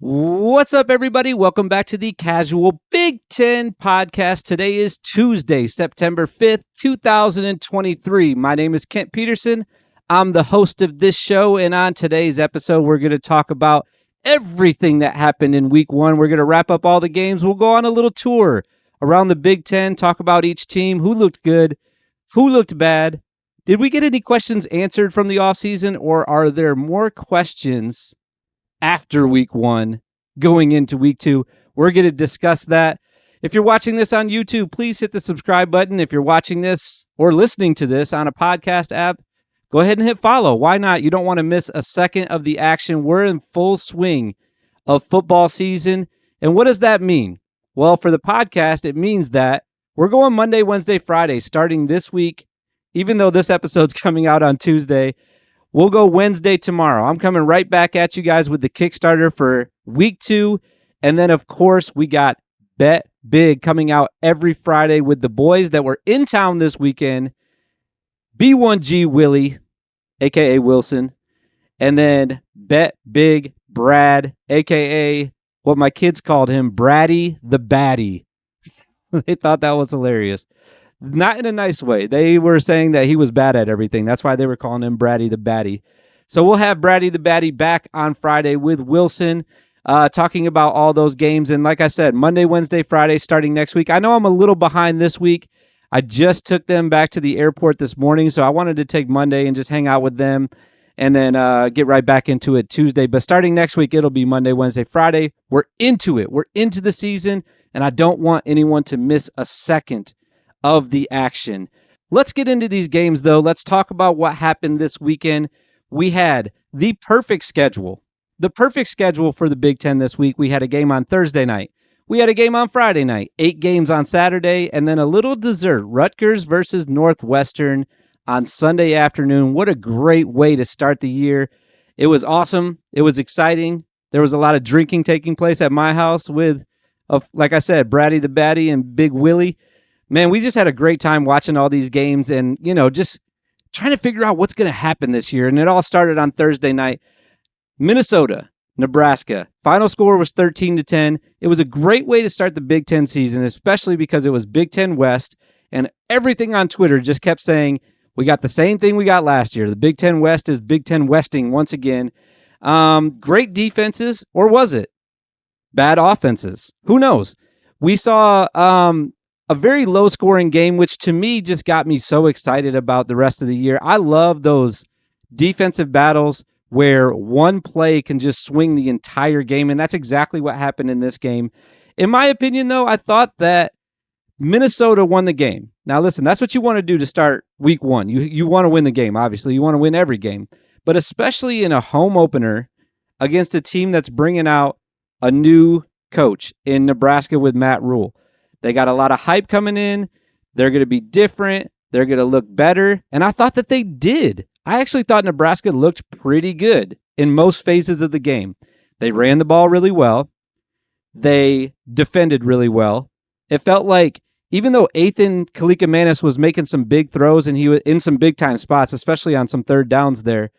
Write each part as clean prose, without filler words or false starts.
What's up, everybody? Welcome back to the Casual Big Ten Podcast. Today is Tuesday, September 5th, 2023. My name is Kent Peterson. I'm the host of this show, and on today's episode, we're going to talk about everything that happened in Week 1. We're going to wrap up all the games. We'll go on a little tour around the Big Ten, talk about each team, who looked good, who looked bad. Did we get any questions answered from the offseason, or are there more questions after Week 1 going into Week 2? We're going to discuss that. If you're watching this on YouTube, please hit the subscribe button. If you're watching this or listening to this on a podcast app, go ahead and hit follow. Why not? You don't want to miss a second of the action. We're in full swing of football season. And what does that mean? Well, for the podcast, it means that we're going Monday, Wednesday, Friday, starting this week. Even though this episode's coming out on Tuesday, we'll go Wednesday tomorrow. I'm coming right back at you guys with the Kickstarter for Week 2. And then, of course, we got Bet Big coming out every Friday with the boys that were in town this weekend. B1G Willie, a.k.a. Wilson. And then Bet Big Brad, a.k.a. what my kids called him, Braddy the Batty. They thought that was hilarious. Not in a nice way. They were saying that he was bad at everything. That's why they were calling him Braddy the Batty. So we'll have Braddy the Batty back on Friday with Wilson, talking about all those games. And like I said, Monday, Wednesday, Friday, starting next week. I know I'm a little behind this week. I just took them back to the airport this morning, so I wanted to take Monday and just hang out with them and then get right back into it Tuesday. But starting next week, it'll be Monday, Wednesday, Friday. We're into it. We're into the season, and I don't want anyone to miss a second of the action. Let's get into these games, though. Let's talk about what happened this weekend. We had the perfect schedule. The perfect schedule for the Big Ten this week. We had a game on Thursday night. We had a game on Friday night. 8 games on Saturday, and then a little dessert. Rutgers versus Northwestern on Sunday afternoon. What a great way to start the year. It was awesome. It was exciting. There was a lot of drinking taking place at my house with, like I said, Braddy the Batty and Big Willie. Man, we just had a great time watching all these games and, just trying to figure out what's going to happen this year. And it all started on Thursday night. Minnesota, Nebraska. Final score was 13-10. It was a great way to start the Big Ten season, especially because it was Big Ten West. And everything on Twitter just kept saying, we got the same thing we got last year. The Big Ten West is Big Ten Westing once again. Great defenses, or was it bad offenses? Who knows? We saw a very low-scoring game, which to me just got me so excited about the rest of the year. I love those defensive battles where one play can just swing the entire game, and that's exactly what happened in this game. In my opinion, though, I thought that Minnesota won the game. Now, listen, that's what you want to do to start Week 1. You want to win the game, obviously. You want to win every game. But especially in a home opener against a team that's bringing out a new coach in Nebraska with Matt Rule. They got a lot of hype coming in. They're going to be different. They're going to look better. And I thought that they did. I actually thought Nebraska looked pretty good in most phases of the game. They ran the ball really well. They defended really well. It felt like even though Ethan Kalika-Manis was making some big throws and he was in some big-time spots, especially on some third downs there,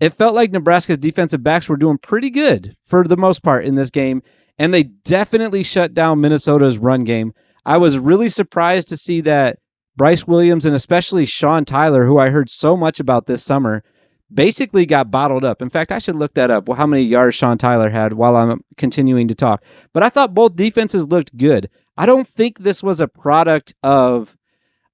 it felt like Nebraska's defensive backs were doing pretty good for the most part in this game. And they definitely shut down Minnesota's run game. I was really surprised to see that Bryce Williams and especially Sean Tyler, who I heard so much about this summer, basically got bottled up. In fact, I should look that up, how many yards Sean Tyler had while I'm continuing to talk. But I thought both defenses looked good. I don't think this was a product of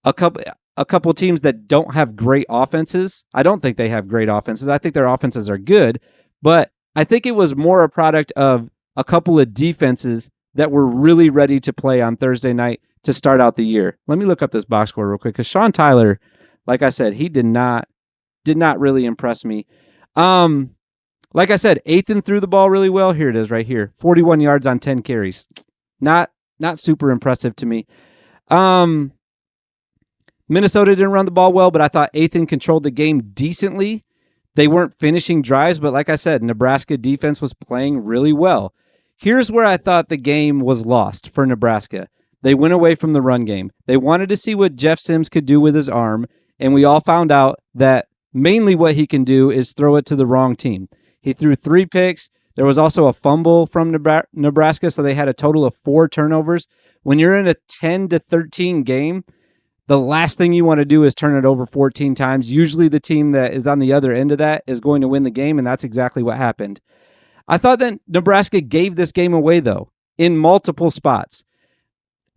a couple teams that don't have great offenses. I don't think they have great offenses. I think their offenses are good. But I think it was more a product of a couple of defenses that were really ready to play on Thursday night to start out the year. Let me look up this box score real quick because Sean Tyler, like I said, he did not really impress me. Like I said, Ethan threw the ball really well. Here it is right here. 41 yards on 10 carries. Not super impressive to me. Minnesota didn't run the ball well, but I thought Ethan controlled the game decently. They weren't finishing drives, but like I said, Nebraska defense was playing really well. Here's where I thought the game was lost for Nebraska. They went away from the run game. They wanted to see what Jeff Sims could do with his arm, and we all found out that mainly what he can do is throw it to the wrong team. He threw 3 picks. There was also a fumble from Nebraska, so they had a total of 4 turnovers. When you're in a 10-13 game, the last thing you want to do is turn it over 14 times. Usually the team that is on the other end of that is going to win the game, and that's exactly what happened. I thought that Nebraska gave this game away, though, in multiple spots.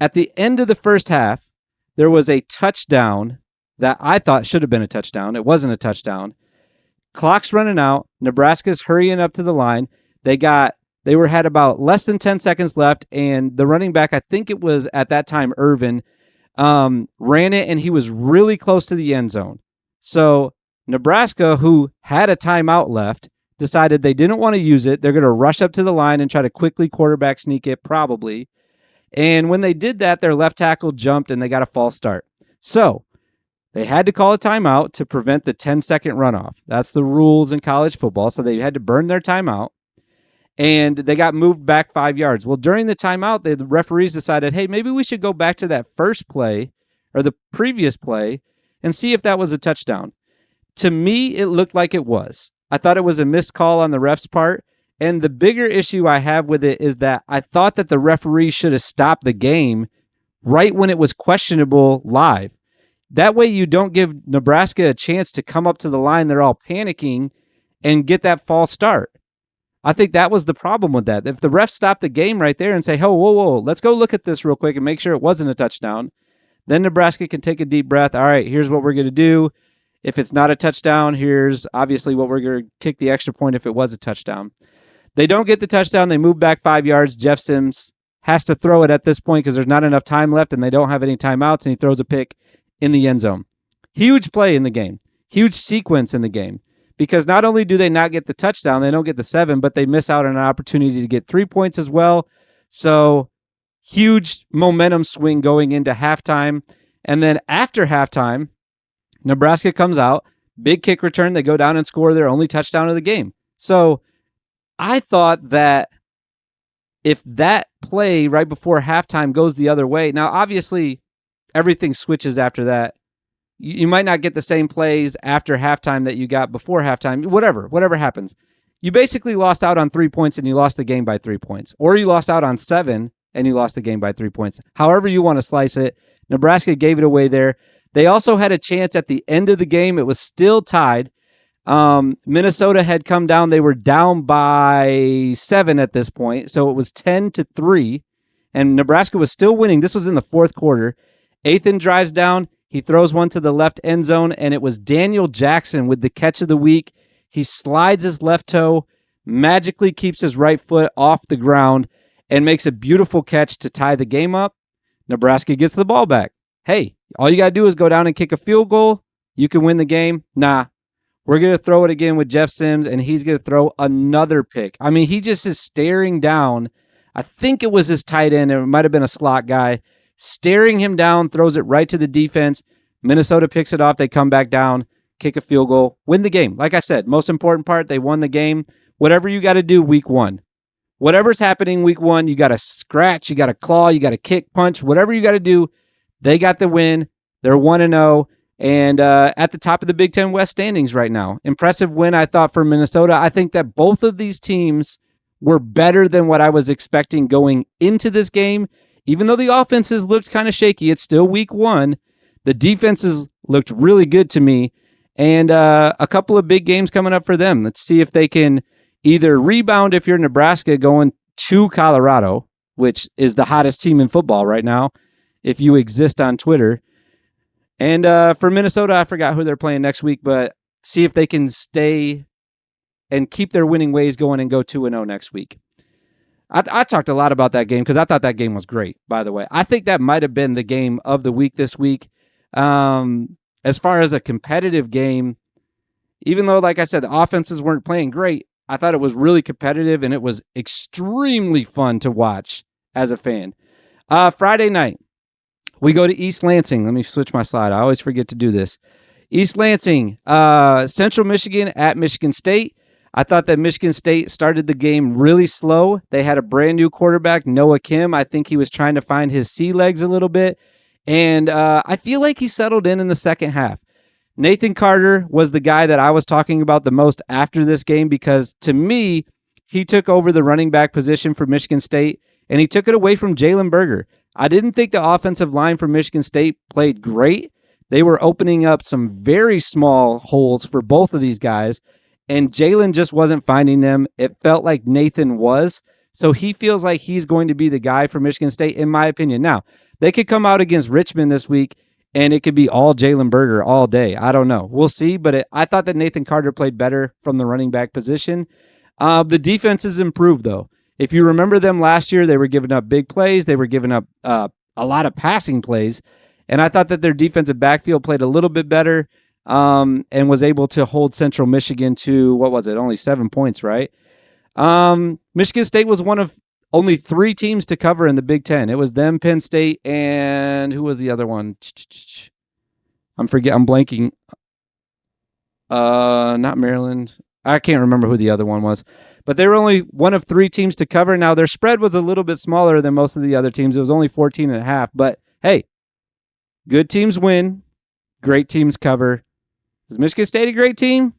At the end of the first half, there was a touchdown that I thought should have been a touchdown. It wasn't a touchdown. Clock's running out. Nebraska's hurrying up to the line. They had about less than 10 seconds left, and the running back, I think it was at that time Irvin, ran it, and he was really close to the end zone. So Nebraska, who had a timeout left, decided they didn't want to use it. They're going to rush up to the line and try to quickly quarterback sneak it, probably. And when they did that, their left tackle jumped, and they got a false start. So they had to call a timeout to prevent the 10-second runoff. That's the rules in college football, so they had to burn their timeout. And they got moved back 5 yards. Well, during the timeout, the referees decided, hey, maybe we should go back to that first play or the previous play and see if that was a touchdown. To me, it looked like it was. I thought it was a missed call on the ref's part. And the bigger issue I have with it is that I thought that the referee should have stopped the game right when it was questionable live. That way you don't give Nebraska a chance to come up to the line. They're all panicking and get that false start. I think that was the problem with that. If the refs stopped the game right there and say, whoa, let's go look at this real quick and make sure it wasn't a touchdown, then Nebraska can take a deep breath. All right, here's what we're going to do. If it's not a touchdown, here's obviously what we're going to kick the extra point if it was a touchdown. They don't get the touchdown. They move back 5 yards. Jeff Sims has to throw it at this point because there's not enough time left and they don't have any timeouts, and he throws a pick in the end zone. Huge play in the game. Huge sequence in the game. Because not only do they not get the touchdown, they don't get the 7, but they miss out on an opportunity to get 3 points as well. So huge momentum swing going into halftime. And then after halftime, Nebraska comes out, big kick return. They go down and score their only touchdown of the game. So I thought that if that play right before halftime goes the other way, now obviously everything switches after that. You might not get the same plays after halftime that you got before halftime. Whatever happens. You basically lost out on 3 points and you lost the game by 3 points. Or you lost out on 7 and you lost the game by 3 points. However you want to slice it, Nebraska gave it away there. They also had a chance at the end of the game. It was still tied. Minnesota had come down. They were down by 7 at this point. So it was 10-3. And Nebraska was still winning. This was in the fourth quarter. Athan drives down. He throws one to the left end zone, and it was Daniel Jackson with the catch of the week. He slides his left toe, magically keeps his right foot off the ground, and makes a beautiful catch to tie the game up. Nebraska gets the ball back. Hey, all you got to do is go down and kick a field goal. You can win the game. Nah, we're going to throw it again with Jeff Sims, and he's going to throw another pick. I mean, he just is staring down. I think it was his tight end. It might have been a slot guy. Staring him down, throws it right to the defense. Minnesota picks it off. They come back down, kick a field goal, win the game. Like I said, most important part, they won the game. Whatever you got to do week 1. Whatever's happening week 1, you got to scratch, you got to claw, you got to kick, punch, whatever you got to do. They got the win. They're 1-0 and at the top of the Big Ten West standings right now. Impressive win, I thought, for Minnesota. I think that both of these teams were better than what I was expecting going into this game. Even though the offenses looked kind of shaky, it's still week 1. The defenses looked really good to me. And a couple of big games coming up for them. Let's see if they can either rebound if you're Nebraska going to Colorado, which is the hottest team in football right now, if you exist on Twitter. And for Minnesota, I forgot who they're playing next week, but see if they can stay and keep their winning ways going and go 2-0 next week. I talked a lot about that game because I thought that game was great, by the way. I think that might have been the game of the week this week. As far as a competitive game, even though, like I said, the offenses weren't playing great, I thought it was really competitive and it was extremely fun to watch as a fan. Friday night, we go to East Lansing. Let me switch my slide. I always forget to do this. East Lansing, Central Michigan at Michigan State. I thought that Michigan State started the game really slow. They had a brand new quarterback, Noah Kim. I think he was trying to find his sea legs a little bit. And I feel like he settled in the second half. Nathan Carter was the guy that I was talking about the most after this game because to me, he took over the running back position for Michigan State, and he took it away from Jalen Berger. I didn't think the offensive line for Michigan State played great. They were opening up some very small holes for both of these guys, and Jalen just wasn't finding them. It felt like Nathan was. So he feels like he's going to be the guy for Michigan State, in my opinion. Now, they could come out against Richmond this week, and it could be all Jalen Berger all day. I don't know. We'll see. But I thought that Nathan Carter played better from the running back position. The defense has improved, though. If you remember them last year, they were giving up big plays. They were giving up a lot of passing plays. And I thought that their defensive backfield played a little bit better and was able to hold Central Michigan to, what was it, only 7 points, right? Michigan State was one of only 3 teams to cover in the Big Ten. It was them, Penn State, and who was the other one? I'm blanking. Not Maryland. I can't remember who the other one was. But they were only one of 3 teams to cover. Now, their spread was a little bit smaller than most of the other teams. It was only 14.5. But, hey, good teams win. Great teams cover. Is Michigan State a great team?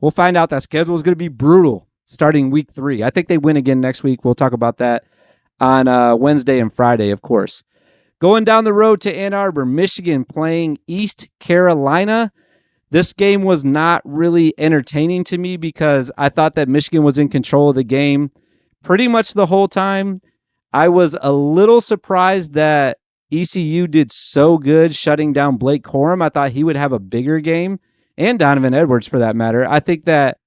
We'll find out. That schedule is going to be brutal starting week 3. I think they win again next week. We'll talk about that on Wednesday and Friday, of course. Going down the road to Ann Arbor, Michigan playing East Carolina. This game was not really entertaining to me because I thought that Michigan was in control of the game pretty much the whole time. I was a little surprised that ECU did so good shutting down Blake Corum. I thought he would have a bigger game, and Donovan Edwards for that matter. I think that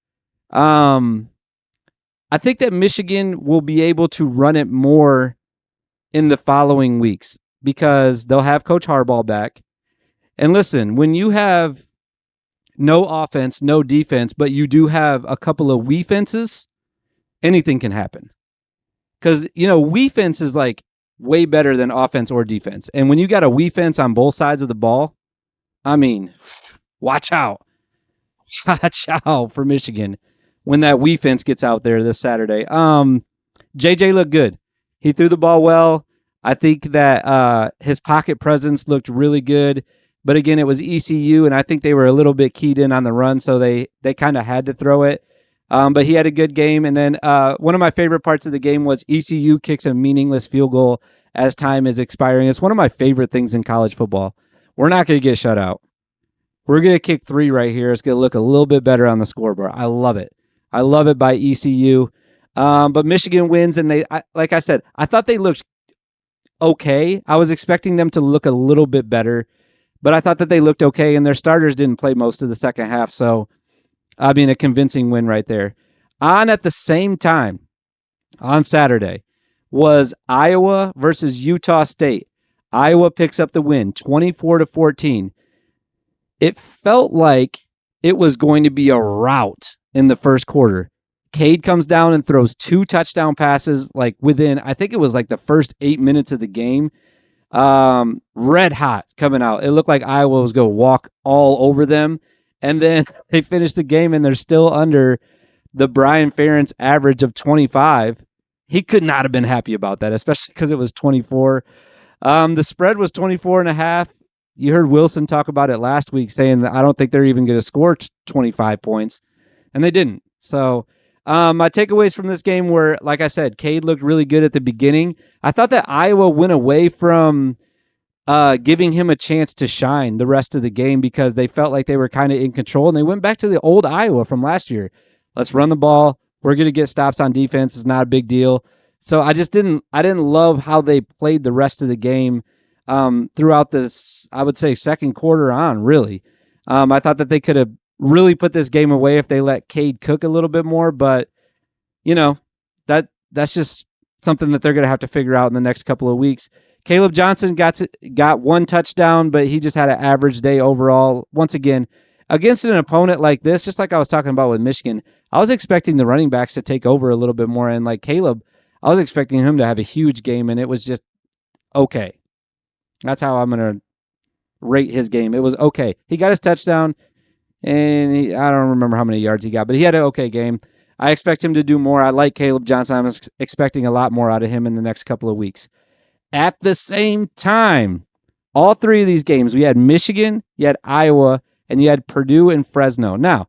Michigan will be able to run it more in the following weeks because they'll have Coach Harbaugh back. And listen, when you have no offense, no defense, but you do have a couple of we-fences, anything can happen. Because, we-fence is like way better than offense or defense. And when you got a we-fence on both sides of the ball, I mean, watch out. Watch out for Michigan when that we-fence gets out there this Saturday. JJ looked good. He threw the ball well. I think that his pocket presence looked really good. But again, it was ECU, and I think they were a little bit keyed in on the run, so they kind of had to throw it. But he had a good game. And then one of my favorite parts of the game was ECU kicks a meaningless field goal as time is expiring. It's one of my favorite things in college football. We're not going to get shut out. We're going to kick 3 right here. It's going to look a little bit better on the scoreboard. I love it. I love it by ECU. But Michigan wins, and like I said, I thought they looked okay. I was expecting them to look a little bit better. But I thought that they looked okay, and their starters didn't play most of the second half. So, I mean, a convincing win right there. On at the same time, on Saturday, was Iowa versus Utah State. Iowa picks up the win, 24-14. It felt like it was going to be a rout in the first quarter. Cade comes down and throws 2 touchdown passes, like within, I think it was like the first 8 minutes of the game. Red hot coming out. It looked like Iowa was going to walk all over them. And then they finished the game and they're still under the Brian Ferentz average of 25. He could not have been happy about that, especially because it was 24. The spread was 24.5. You heard Wilson talk about it last week saying that I don't think they're even going to score 25 points, and they didn't. So my takeaways from this game were, like I said, Cade looked really good at the beginning. I thought that Iowa went away from giving him a chance to shine the rest of the game because they felt like they were kind of in control, and they went back to the old Iowa from last year. Let's run the ball. We're going to get stops on defense. It's not a big deal. So I didn't love how they played the rest of the game throughout this, I would say, second quarter on, really. I thought that they could have really put this game away if they let Cade cook a little bit more, but that's just something that they're going to have to figure out in the next couple of weeks. Caleb Johnson got 1 touchdown, but he just had an average day overall. Once again, against an opponent like this, just like I was talking about with Michigan, I was expecting the running backs to take over a little bit more, and like Caleb, I was expecting him to have a huge game, and it was just okay. That's how I'm going to rate his game. It was okay. He got his touchdown, and I don't remember how many yards he got, but he had an okay game. I expect him to do more. I like Caleb Johnson. I'm expecting a lot more out of him in the next couple of weeks. At the same time, all 3 of these games, we had Michigan, you had Iowa, and you had Purdue and Fresno. Now,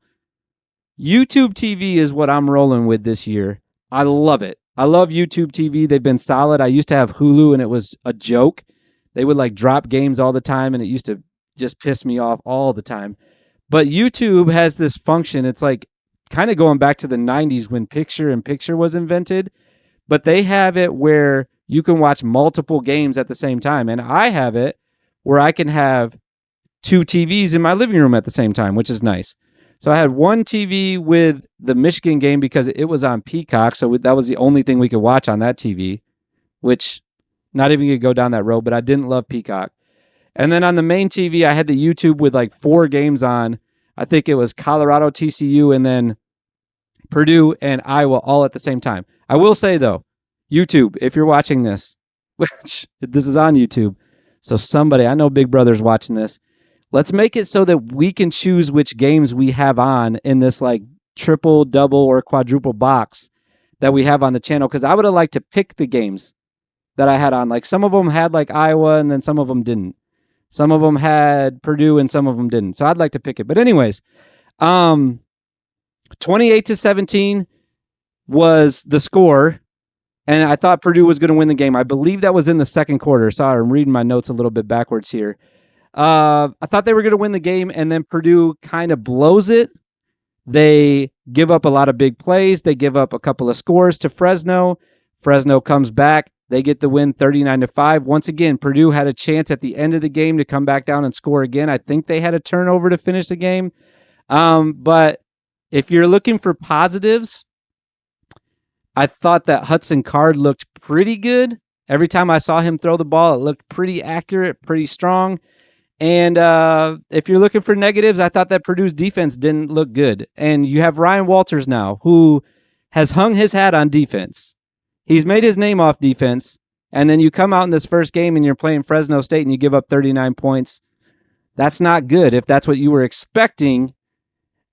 YouTube TV is what I'm rolling with this year. I love it. I love YouTube TV. They've been solid. I used to have Hulu and it was a joke. They would like drop games all the time and it used to just piss me off all the time. But YouTube has this function. It's like kind of going back to the 90s when picture-in-picture was invented. But they have it where you can watch multiple games at the same time. And I have it where I can have 2 TVs in my living room at the same time, which is nice. So I had one TV with the Michigan game because it was on Peacock. So that was the only thing we could watch on that TV, which not even going to go down that road, but I didn't love Peacock. And then on the main TV, I had the YouTube with like 4 games on. I think it was Colorado, TCU, and then Purdue and Iowa all at the same time. I will say, though, YouTube, if you're watching this, which this is on YouTube, so somebody, I know Big Brother's watching this, let's make it so that we can choose which games we have on in this like triple, double, or quadruple box that we have on the channel, because I would have liked to pick the games that I had on. Like some of them had like Iowa and then some of them didn't. Some of them had Purdue and some of them didn't. So I'd like to pick it. But anyways, 28-17 was the score. And I thought Purdue was going to win the game. I believe that was in the second quarter. Sorry, I'm reading my notes a little bit backwards here. I thought they were going to win the game, and then Purdue kind of blows it. They give up a lot of big plays. They give up a couple of scores to Fresno. Fresno comes back. They get the win 39-5. Once again, Purdue had a chance at the end of the game to come back down and score again. I think they had a turnover to finish the game. But if you're looking for positives, I thought that Hudson Card looked pretty good. Every time I saw him throw the ball, it looked pretty accurate, pretty strong. And if you're looking for negatives, I thought that Purdue's defense didn't look good. And you have Ryan Walters now, who has hung his hat on defense. He's made his name off defense. And then you come out in this first game and you're playing Fresno State and you give up 39 points. That's not good. If that's what you were expecting,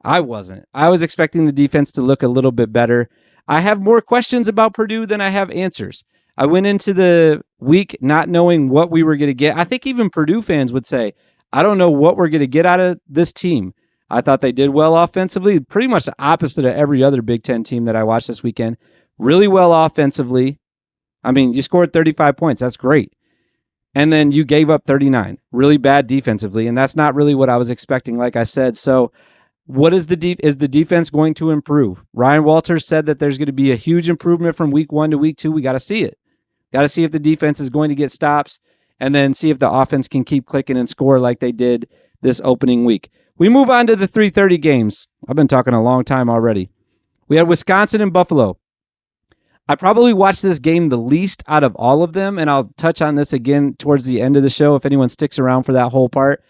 I wasn't. I was expecting the defense to look a little bit better. I have more questions about Purdue than I have answers. I went into the week not knowing what we were going to get. I think even Purdue fans would say, I don't know what we're going to get out of this team. I thought they did well offensively, pretty much the opposite of every other Big Ten team that I watched this weekend. Really well offensively. I mean, you scored 35 points. That's great. And then you gave up 39. Really bad defensively, and that's not really what I was expecting, like I said. So what is is the defense going to improve? Ryan Walters said that there's going to be a huge improvement from week 1 to week 2. We got to see it. Got to see if the defense is going to get stops and then see if the offense can keep clicking and score like they did this opening week. We move on to the 3:30 games. I've been talking a long time already. We had Wisconsin and Buffalo. I probably watched this game the least out of all of them, and I'll touch on this again towards the end of the show if anyone sticks around for that whole part.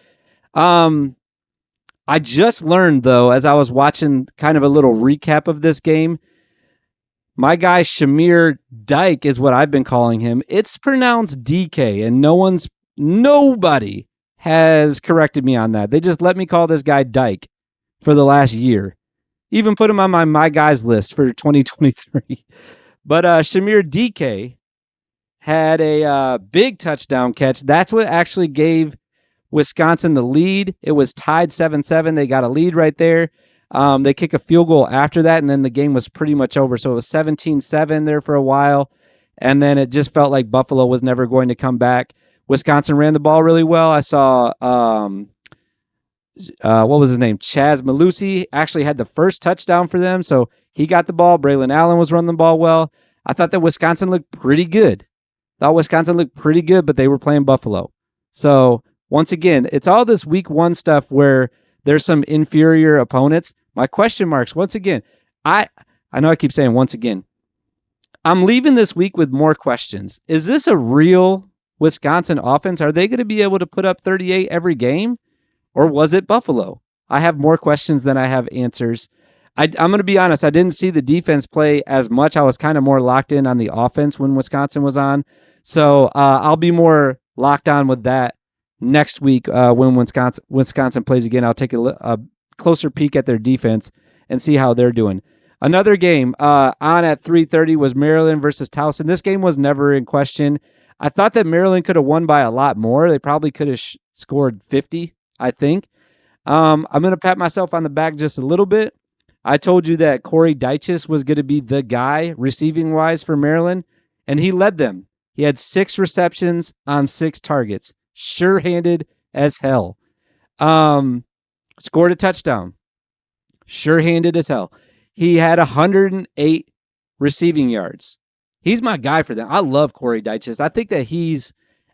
I just learned, though, as I was watching kind of a little recap of this game, my guy Shamir Dyke is what I've been calling him. It's pronounced DK, and nobody has corrected me on that. They just let me call this guy Dyke for the last year. Even put him on my guys list for 2023. But Shamir DK had a big touchdown catch. That's what actually gave Wisconsin the lead. It was tied 7-7. They got a lead right there. They kick a field goal after that, and then the game was pretty much over. So it was 17-7 there for a while, and then it just felt like Buffalo was never going to come back. Wisconsin ran the ball really well. I saw, what was his name? Chaz Malusi actually had the first touchdown for them, so he got the ball. Braylon Allen was running the ball well. I thought that Wisconsin looked pretty good. But they were playing Buffalo. So once again, it's all this week 1 stuff where there's some inferior opponents. My question marks, once again, I know I keep saying once again, I'm leaving this week with more questions. Is this a real Wisconsin offense? Are they going to be able to put up 38 every game? Or was it Buffalo? I have more questions than I have answers. I'm going to be honest, I didn't see the defense play as much. I was kind of more locked in on the offense when Wisconsin was on. So I'll be more locked on with that next week when Wisconsin plays again. I'll take a closer peek at their defense and see how they're doing. Another game on at 3:30 was Maryland versus Towson. This game was never in question. I thought that Maryland could have won by a lot more. They probably could have scored 50, I think. I'm going to pat myself on the back just a little bit. I told you that Corey Dyches was going to be the guy receiving-wise for Maryland, and he led them. He had 6 receptions on 6 targets. Sure-handed as hell. Scored a touchdown. Sure-handed as hell. He had 108 receiving yards. He's my guy for them. I love Corey Dyches. I think that he's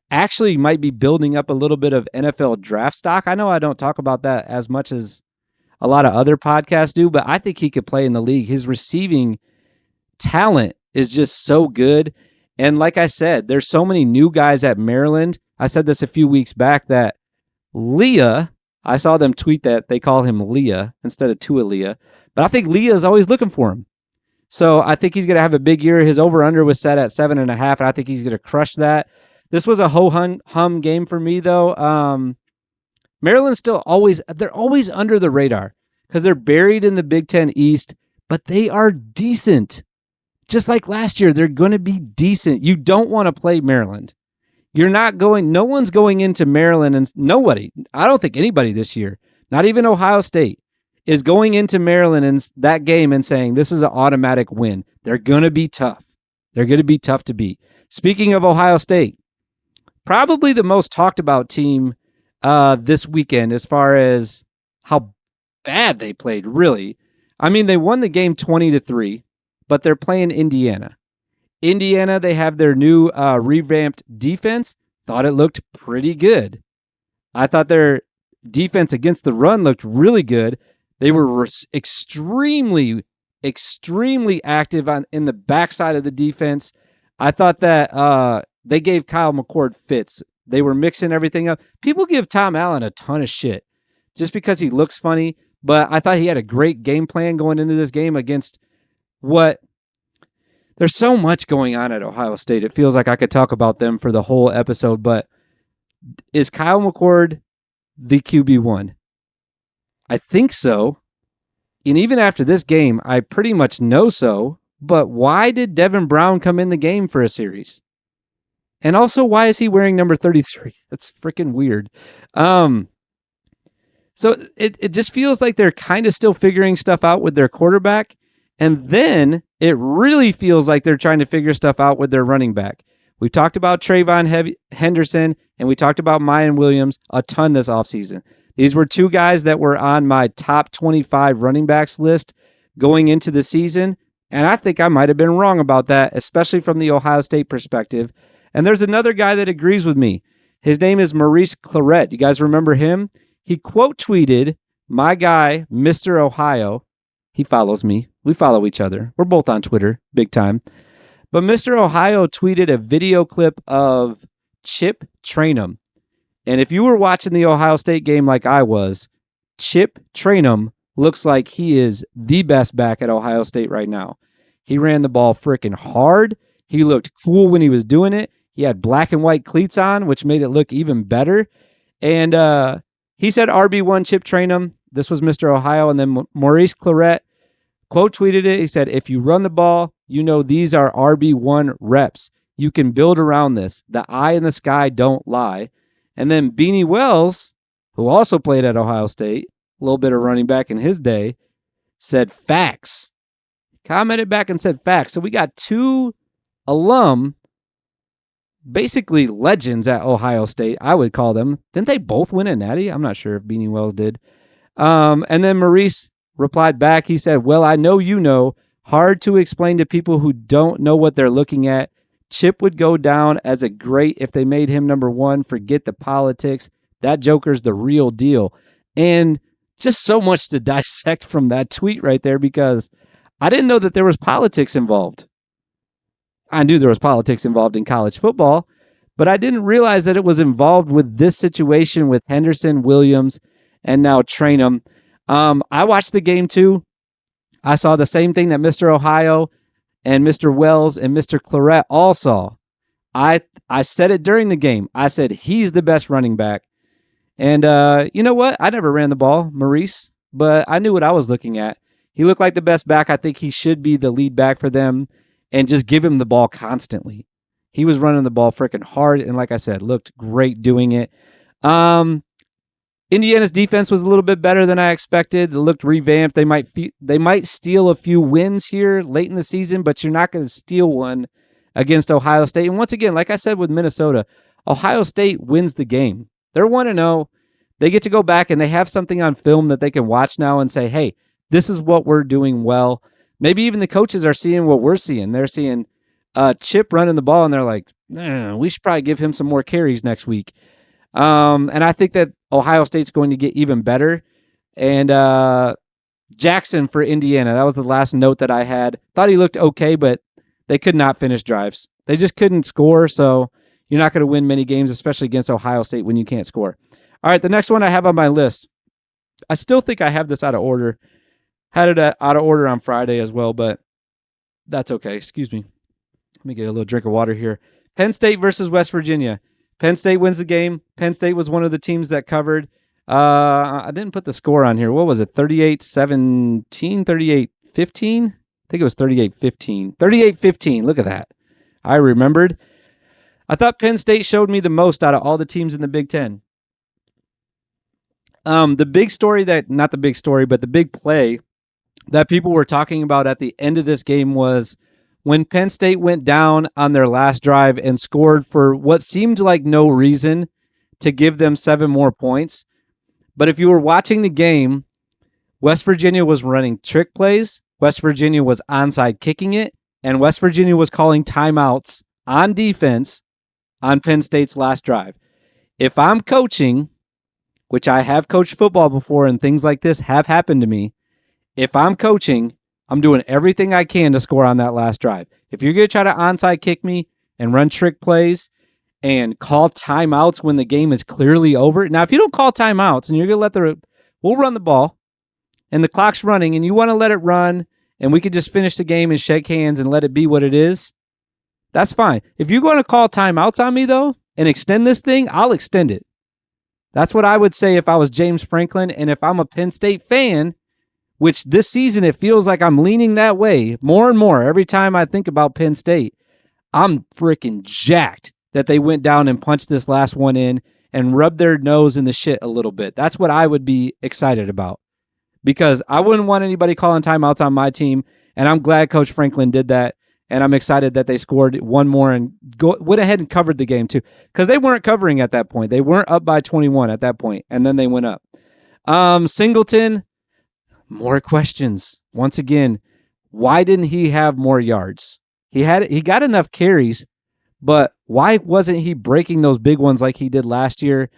actually might be building up a little bit of NFL draft stock. I know I don't talk about that as much as a lot of other podcasts do, but I think he could play in the league. His receiving talent is just so good. And like I said, there's so many new guys at Maryland. I said this a few weeks back that Leah, I saw them tweet that they call him Leah instead of Tualia, but I think Leah is always looking for him. So I think he's going to have a big year. His over-under was set at 7.5, and I think he's going to crush that. This was a ho-hum game for me, though. Maryland's they're always under the radar because they're buried in the Big Ten East, but they are decent. Just like last year, they're going to be decent. You don't want to play Maryland. No one's going into Maryland, and I don't think anybody this year, not even Ohio State, is going into Maryland in that game and saying, this is an automatic win. They're going to be tough. They're going to be tough to beat. Speaking of Ohio State, probably the most talked about team this weekend as far as how bad they played, really. I mean, they won the game 20-3, but they're playing Indiana. Indiana, they have their new revamped defense. Thought it looked pretty good. I thought their defense against the run looked really good. They were extremely, extremely active in the backside of the defense. I thought that they gave Kyle McCord fits. They were mixing everything up. People give Tom Allen a ton of shit just because he looks funny, but I thought he had a great game plan going into this game against there's so much going on at Ohio State. It feels like I could talk about them for the whole episode, but is Kyle McCord the QB1? I think so. And even after this game, I pretty much know so. But why did Devin Brown come in the game for a series? And also, why is he wearing number 33? That's freaking weird. So it just feels like they're kind of still figuring stuff out with their quarterback. And then it really feels like they're trying to figure stuff out with their running back. We've talked about Trayvon Henderson and we talked about Mayan Williams a ton this offseason. These were 2 guys that were on my top 25 running backs list going into the season. And I think I might have been wrong about that, especially from the Ohio State perspective. And there's another guy that agrees with me. His name is Maurice Clarett. You guys remember him? He quote tweeted my guy, Mr. Ohio. He follows me. We follow each other. We're both on Twitter, big time. But Mr. Ohio tweeted a video clip of Chip Trayanum. And if you were watching the Ohio State game like I was, Chip Trayanum looks like he is the best back at Ohio State right now. He ran the ball freaking hard. He looked cool when he was doing it. He had black and white cleats on, which made it look even better. And he said RB1 Chip Trayanum. This was Mr. Ohio. And then Maurice Clarett quote tweeted it. He said, if you run the ball, these are RB1 reps. You can build around this. The eye in the sky don't lie. And then Beanie Wells, who also played at Ohio State, a little bit of running back in his day, said facts. Commented back and said facts. So we got 2 alum, basically legends at Ohio State, I would call them. Didn't they both win a natty? I'm not sure if Beanie Wells did. And then Maurice replied back. He said, well, I know you know. Hard to explain to people who don't know what they're looking at. Chip would go down as a great if they made him number 1. Forget the politics. That Joker's the real deal. And just so much to dissect from that tweet right there because I didn't know that there was politics involved. I knew there was politics involved in college football, but I didn't realize that it was involved with this situation with Henderson, Williams, and now Trayanum. I watched the game too. I saw the same thing that Mr. Ohio and Mr. Wells and Mr. Clarett all saw. I said it during the game. I said, he's the best running back. And you know what? I never ran the ball, Maurice, but I knew what I was looking at. He looked like the best back. I think he should be the lead back for them and just give him the ball constantly. He was running the ball freaking hard. And like I said, looked great doing it. Indiana's defense was a little bit better than I expected. It looked revamped. They might steal a few wins here late in the season, but you're not going to steal one against Ohio State. And once again, like I said with Minnesota, Ohio State wins the game. They're 1-0. They get to go back and they have something on film that they can watch now and say, hey, this is what we're doing well. Maybe even the coaches are seeing what we're seeing. They're seeing Chip running the ball, and they're like, we should probably give him some more carries next week. And I think that Ohio State's going to get even better. And Jackson for Indiana, that was the last note that I had. Thought he looked okay, but they could not finish drives. They just couldn't score, so you're not going to win many games, especially against Ohio State when you can't score. All right, the next one I have on my list. I still think I have this out of order. Had it out of order on Friday as well, but that's okay. Excuse me. Let me get a little drink of water here. Penn State versus West Virginia. Penn State wins the game. Penn State was one of the teams that covered. I didn't put the score on here. What was it? 38-17? 38-15? I think it was 38-15. 38-15. Look at that. I remembered. I thought Penn State showed me the most out of all the teams in the Big Ten. The big story not the big story, but the big play that people were talking about at the end of this game was when Penn State went down on their last drive and scored for what seemed like no reason to give them 7 more points. But if you were watching the game, West Virginia was running trick plays, West Virginia was onside kicking it, and West Virginia was calling timeouts on defense on Penn State's last drive. If I'm coaching, which I have coached football before and things like this have happened to me, if I'm coaching, I'm doing everything I can to score on that last drive. If you're going to try to onside kick me and run trick plays and call timeouts when the game is clearly over. Now, if you don't call timeouts and you're going to we'll run the ball and the clock's running and you want to let it run and we could just finish the game and shake hands and let it be what it is, that's fine. If you're going to call timeouts on me, though, and extend this thing, I'll extend it. That's what I would say if I was James Franklin. And if I'm a Penn State fan, which this season it feels like I'm leaning that way more and more every time I think about Penn State, I'm freaking jacked that they went down and punched this last one in and rubbed their nose in the shit a little bit. That's what I would be excited about because I wouldn't want anybody calling timeouts on my team, and I'm glad Coach Franklin did that, and I'm excited that they scored one more and went ahead and covered the game too because they weren't covering at that point. They weren't up by 21 at that point, and then they went up. Singleton, more questions. Once again, why didn't he have more yards? He got enough carries, but why wasn't he breaking those big ones like he did last year?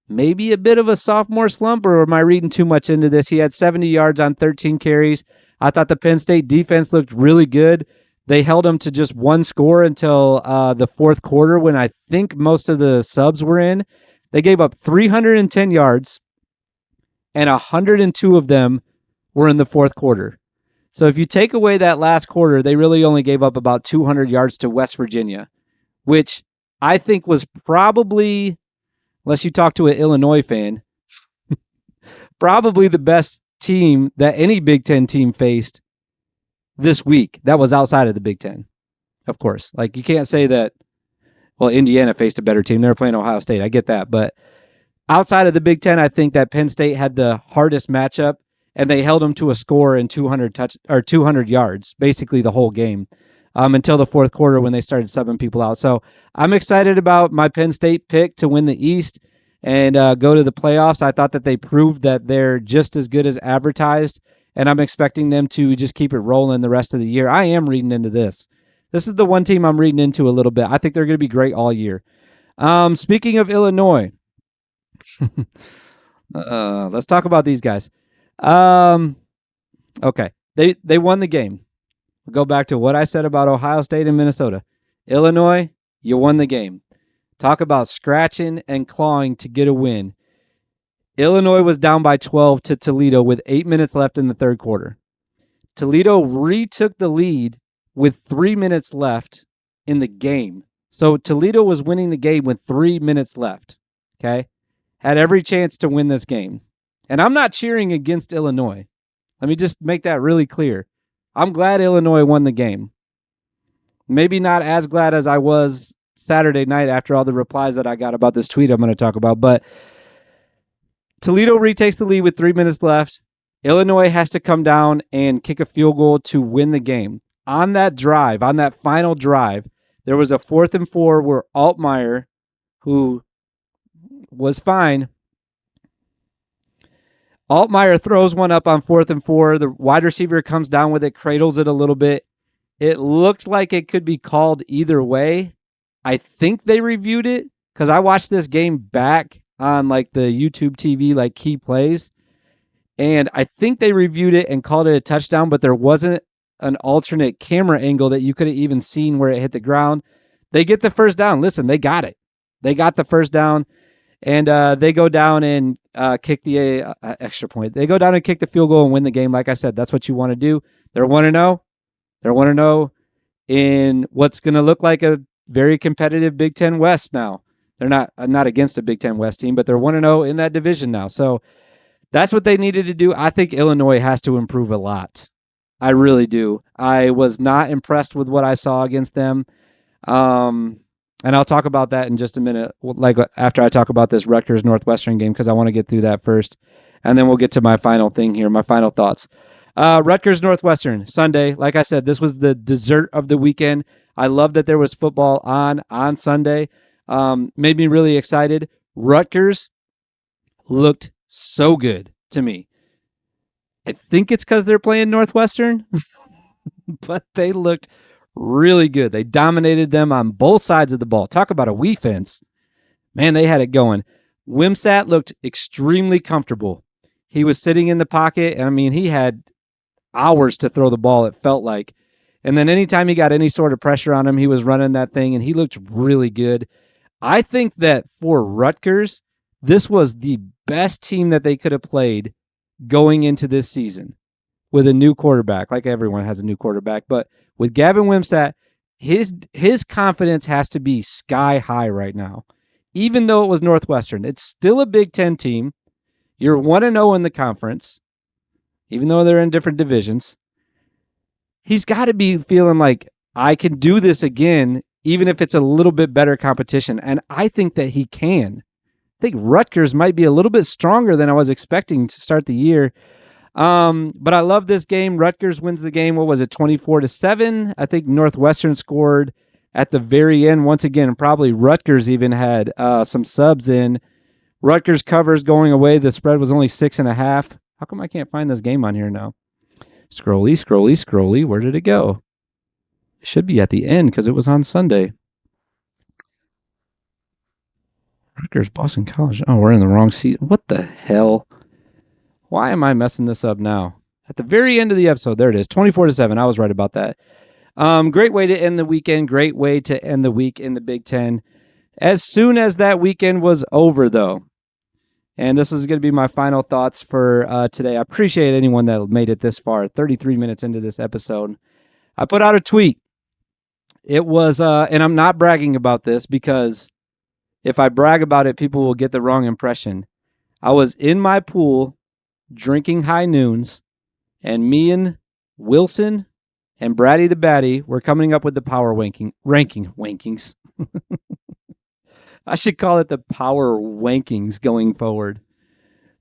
Maybe a bit of a sophomore slump, or am I reading too much into this? He had 70 yards on 13 carries. I thought the Penn State defense looked really good. They held him to just one score until the fourth quarter when I think most of the subs were in. They gave up 310 yards, and 102 of them were in the fourth quarter. So if you take away that last quarter, they really only gave up about 200 yards to West Virginia, which I think was probably, unless you talk to an Illinois fan, probably the best team that any Big Ten team faced this week. That was outside of the Big Ten, of course. Like, you can't say that, well, Indiana faced a better team. They were playing Ohio State. I get that. But outside of the Big Ten, I think that Penn State had the hardest matchup, and they held them to a score in 200 yards, basically the whole game, until the fourth quarter when they started subbing people out. So I'm excited about my Penn State pick to win the East and go to the playoffs. I thought that they proved that they're just as good as advertised, and I'm expecting them to just keep it rolling the rest of the year. I am reading into this. This is the one team I'm reading into a little bit. I think they're going to be great all year. Speaking of Illinois, let's talk about these guys. Okay. They won the game. We'll go back to what I said about Ohio State and Minnesota. Illinois, you won the game. Talk about scratching and clawing to get a win. Illinois was down by 12 to Toledo with 8 minutes left in the third quarter. Toledo retook the lead with 3 minutes left in the game. So Toledo was winning the game with 3 minutes left. Okay? Had every chance to win this game. And I'm not cheering against Illinois. Let me just make that really clear. I'm glad Illinois won the game. Maybe not as glad as I was Saturday night after all the replies that I got about this tweet I'm going to talk about, but Toledo retakes the lead with 3 minutes left. Illinois has to come down and kick a field goal to win the game. On that drive, on that final drive, there was a 4th and 4 where Altmaier, who was fine, Altmaier throws one up on 4th and 4. The wide receiver comes down with it, cradles it a little bit. It looked like it could be called either way. I think they reviewed it because I watched this game back on like the YouTube TV, like key plays. And I think they reviewed it and called it a touchdown, but there wasn't an alternate camera angle that you could have even seen where it hit the ground. They get the first down. Listen, they got it. They got the first down, and they go down and kick the extra point. They go down and kick the field goal and win the game. Like I said, that's what you want to do. They're 1-0. They're 1-0 in what's going to look like a very competitive Big Ten West now. They're not against a Big Ten West team, but they're 1-0 in that division now. So that's what they needed to do. I think Illinois has to improve a lot. I really do. I was not impressed with what I saw against them. And I'll talk about that in just a minute, like after I talk about this Rutgers Northwestern game, because I want to get through that first. And then we'll get to my final thing here, my final thoughts. Rutgers Northwestern, Sunday. Like I said, this was the dessert of the weekend. I love that there was football on Sunday. Made me really excited. Rutgers looked so good to me. I think it's because they're playing Northwestern, but they looked really good. They dominated them on both sides of the ball. Talk about a defense. Man, they had it going. Wimsatt looked extremely comfortable. He was sitting in the pocket, and I mean, he had hours to throw the ball, it felt like. And then anytime he got any sort of pressure on him, he was running that thing, and he looked really good. I think that for Rutgers, this was the best team that they could have played going into this season with a new quarterback. Like everyone has a new quarterback, but with Gavin Wimsatt, his confidence has to be sky high right now. Even though it was Northwestern, it's still a Big Ten team. You're 1-0 in the conference, even though they're in different divisions. He's got to be feeling like, I can do this again, even if it's a little bit better competition. And I think that he can. I think Rutgers might be a little bit stronger than I was expecting to start the year. But I love this game. Rutgers wins the game. What was it, 24-7? I think Northwestern scored at the very end. Once again, probably Rutgers even had some subs in. Rutgers covers going away. The spread was only 6.5. How come I can't find this game on here now? Scrolly. Where did it go? It should be at the end because it was on Sunday. Rutgers, Boston College. Oh, we're in the wrong season. What the hell? Why am I messing this up now? At the very end of the episode, there it is, 24-7. I was right about that. Great way to end the weekend. Great way to end the week in the Big Ten. As soon as that weekend was over, though, and this is going to be my final thoughts for today. I appreciate anyone that made it this far, 33 minutes into this episode. I put out a tweet. It was, and I'm not bragging about this because if I brag about it, people will get the wrong impression. I was in my pool drinking high noons, and me and Wilson and Braddy the Batty were coming up with the power rankings. I should call it the power wankings going forward.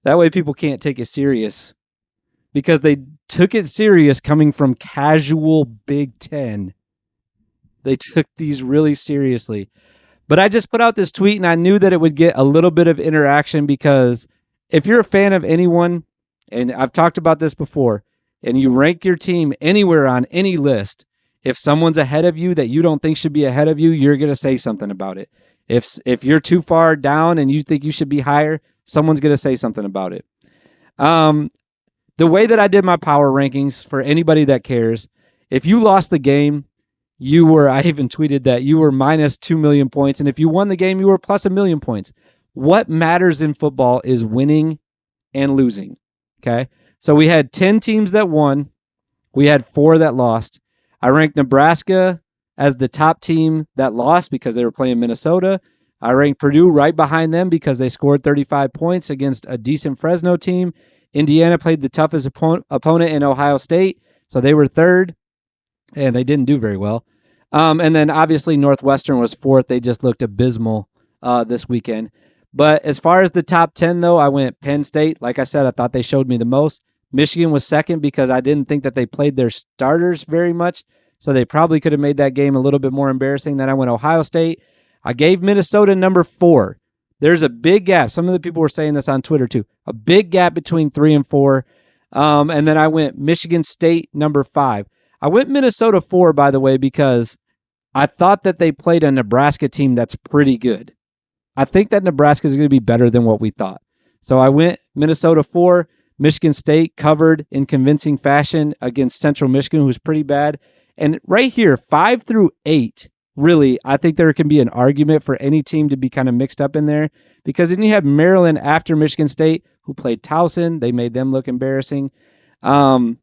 That way people can't take it serious because they took it serious coming from casual Big Ten. They took these really seriously. But I just put out this tweet and I knew that it would get a little bit of interaction because if you're a fan of anyone, and I've talked about this before, and you rank your team anywhere on any list, if someone's ahead of you that you don't think should be ahead of you, you're going to say something about it. If you're too far down and you think you should be higher, someone's going to say something about it. The way that I did my power rankings, for anybody that cares, if you lost the game, I even tweeted that you were minus 2 million points. And if you won the game, you were plus 1 million points. What matters in football is winning and losing. Okay. So we had 10 teams that won. We had 4 that lost. I ranked Nebraska as the top team that lost because they were playing Minnesota. I ranked Purdue right behind them because they scored 35 points against a decent Fresno team. Indiana played the toughest opponent in Ohio State. So they were 3rd. And they didn't do very well. And then obviously Northwestern was 4th. They just looked abysmal this weekend. But as far as the top 10, though, I went Penn State. Like I said, I thought they showed me the most. Michigan was second because I didn't think that they played their starters very much. So they probably could have made that game a little bit more embarrassing. Then I went Ohio State. I gave Minnesota number 4. There's a big gap. Some of the people were saying this on Twitter too. A big gap between 3 and 4. And then I went Michigan State number 5. I went Minnesota 4, by the way, because I thought that they played a Nebraska team that's pretty good. I think that Nebraska is going to be better than what we thought. So I went Minnesota 4. Michigan State covered in convincing fashion against Central Michigan, who's pretty bad. And right here, 5 through 8, really, I think there can be an argument for any team to be kind of mixed up in there, because then you have Maryland after Michigan State, who played Towson. They made them look embarrassing. And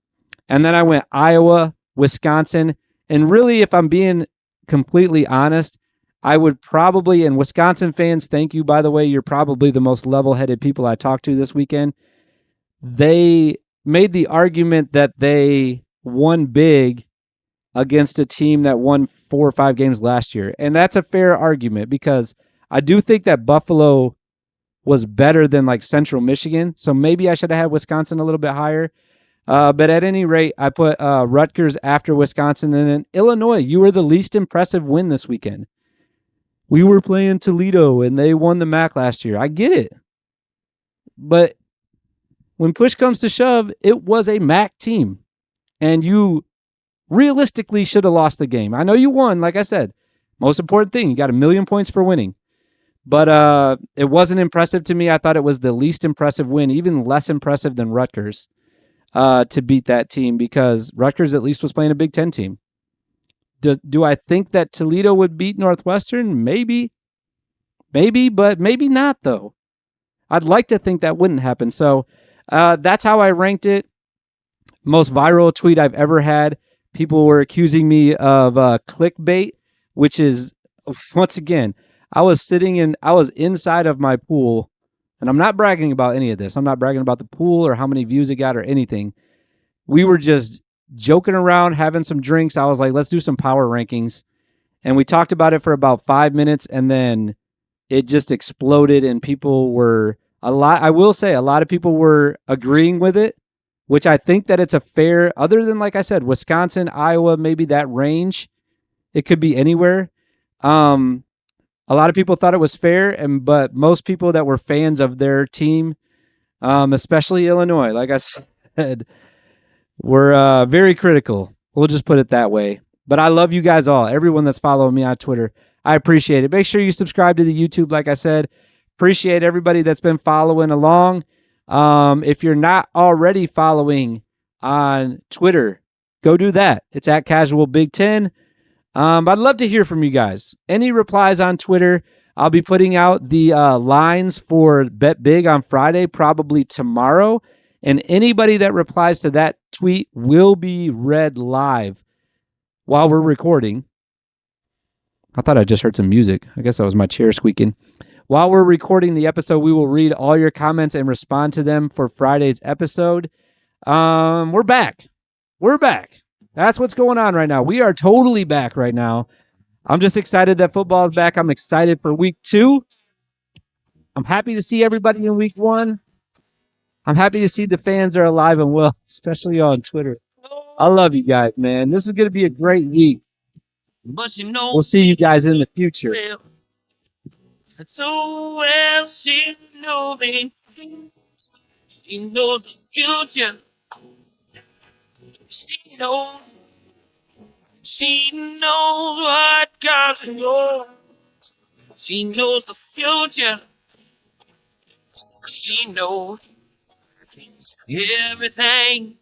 then I went Iowa, Wisconsin. And really, if I'm being completely honest, I would probably, and Wisconsin fans, thank you, by the way, you're probably the most level-headed people I talked to this weekend. They made the argument that they won big against a team that won 4 or 5 games last year. And that's a fair argument, because I do think that Buffalo was better than like Central Michigan. So maybe I should have had Wisconsin a little bit higher. But at any rate, I put Rutgers after Wisconsin. And then Illinois, you were the least impressive win this weekend. We were playing Toledo and they won the MAC last year. I get it. But when push comes to shove, it was a MAC team. And you realistically should have lost the game. I know you won, like I said. Most important thing, you got 1,000,000 points for winning. But it wasn't impressive to me. I thought it was the least impressive win, even less impressive than Rutgers, to beat that team, because Rutgers at least was playing a Big Ten team. Do I think that Toledo would beat Northwestern? Maybe, but maybe not, though. I'd like to think that wouldn't happen. So that's how I ranked it. Most viral tweet I've ever had. People were accusing me of clickbait, which is, once again, I was inside of my pool, and I'm not bragging about any of this. I'm not bragging about the pool or how many views it got or anything. We were just joking around, having some drinks. I was like, let's do some power rankings. And we talked about it for about 5 minutes, and then it just exploded, and people were I will say a lot of people were agreeing with it, which I think that it's a fair, other than, like I said, Wisconsin, Iowa, maybe that range. It could be anywhere. A lot of people thought it was fair, but most people that were fans of their team, especially Illinois, like I said, were very critical. We'll just put it that way. But I love you guys all, everyone that's following me on Twitter. I appreciate it. Make sure you subscribe to the YouTube, like I said. Appreciate everybody that's been following along. If you're not already following on Twitter, go do that. It's at Casual Big Ten. I'd love to hear from you guys. Any replies on Twitter? I'll be putting out the lines for Bet Big on Friday, probably tomorrow. And anybody that replies to that tweet will be read live while we're recording. I thought I just heard some music. I guess that was my chair squeaking. While we're recording the episode, we will read all your comments and respond to them for Friday's episode. We're back. We're back. That's what's going on right now. We are totally back right now. I'm just excited that football is back. I'm excited for week 2. I'm happy to see everybody in week 1. I'm happy to see the fans are alive and well, especially on Twitter. I love you guys, man. This is going to be a great week. We'll see you guys in the future. So well, she knows me. She knows the future. She knows what God's for. She knows the future. She knows everything.